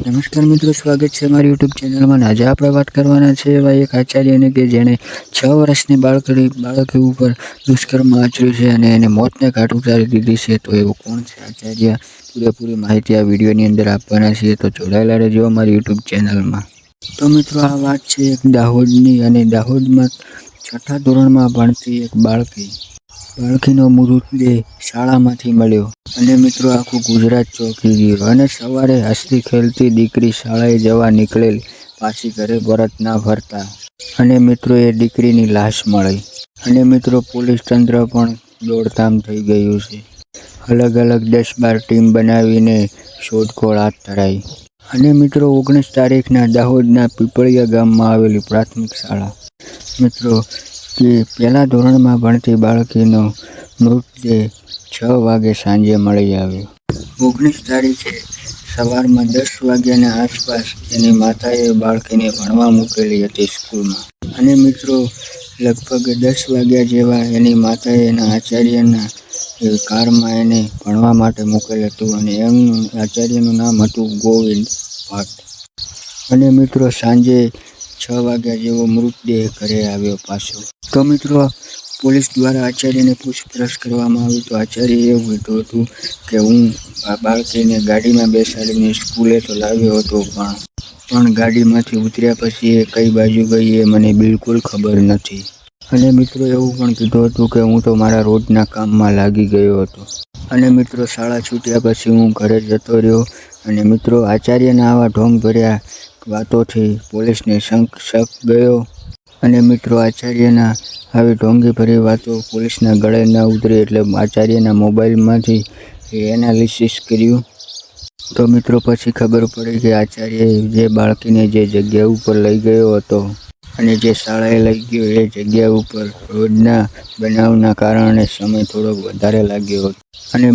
નમસ્કાર મિત્રો, સ્વાગત છે અમારી યુટ્યુબ ચેનલમાં. આજે આપણે વાત કરવાના છે એવા એક આચાર્યને કે જેણે 6 વર્ષની બાળકી ઉપર દુષ્કર્મ આચર્યું છે અને એને મોતને ઘાટ ઉતારી દીધી છે. તો એવું કોણ છે આચાર્ય? પૂરેપૂરી માહિતી આ વિડીયોની અંદર આપવાના છીએ, તો જોડાયેલા રહેજો અમારી યુટ્યુબ ચેનલમાં. તો મિત્રો, આ વાત છે એક દાહોદની, અને દાહોદમાં 6થા ધોરણમાં ભણતી એક બાળકીનો મૃતદેહ શાળામાંથી મળ્યો અને મિત્રો આખું ગુજરાત ચોંકી ગયું. અને સવારે હસતી ખેલતી દીકરી શાળાએ જવા નીકળેલ, પાછી ઘરે પરત ના ફરતા અને મિત્રો એ દીકરીની લાશ મળી. અને મિત્રો પોલીસ તંત્ર પણ દોડધામ થઈ ગયું છે. અલગ અલગ 10-12 ટીમ બનાવીને શોધખોળ હાથ ધરાઈ. અને મિત્રો 19 તારીખના દાહોદના પીપળિયા ગામમાં આવેલી પ્રાથમિક શાળા મિત્રો કે પહેલા ધોરણમાં ભણતી બાળકીનો મૃતદેહ 6 વાગે સાંજે મળી આવ્યો. 19 તારીખે સવારમાં 10 વાગ્યાના આસપાસ એની માતાએ બાળકીને ભણવા મૂકેલી હતી સ્કૂલમાં. અને મિત્રો લગભગ 10 વાગ્યા જેવા એની માતાએ એના આચાર્યના કારમાં એને ભણવા માટે મૂકેલ હતું, અને એમનું આચાર્યનું નામ હતું ગોવિંદ ભટ્ટ. અને મિત્રો સાંજે 6 વાગ્યા જેવો મૃતદેહ ઘરે આવ્યો પાછો. તો મિત્રો પોલીસ દ્વારા આચાર્યને પૂછપરછ કરવામાં આવી, તો આચાર્યએ એવું કીધું હતું કે હું આ બાળકીને ગાડીમાં બેસાડીને સ્કૂલે તો લાવ્યો હતો, પણ ગાડીમાંથી ઉતર્યા પછી એ કઈ બાજુ ગઈ એ મને બિલકુલ ખબર નથી. અને મિત્રો એવું પણ કીધું હતું કે હું તો મારા રોજના કામમાં લાગી ગયો હતો. અને મિત્રો શાળા છૂટ્યા પછી હું ઘરે જતો રહ્યો. અને મિત્રો આચાર્યના આવા ઢોંગ ભર્યા વાતોથી પોલીસને શક ગયો. અને મિત્રો આચાર્યના આવી ઢોંગી ભરી વાતો પોલીસના ગળે ન ઉતરી, એટલે આચાર્યના મોબાઈલમાંથી એનાલિસિસ કર્યું. તો મિત્રો પછી ખબર પડી કે આચાર્યએ જે બાળકીને જે જગ્યા ઉપર લઈ ગયો હતો અને જે શાળાએ લઈ ગયો એ જગ્યા ઉપર રોજના બનાવના કારણે સમય થોડોક વધારે લાગ્યો હતો. અને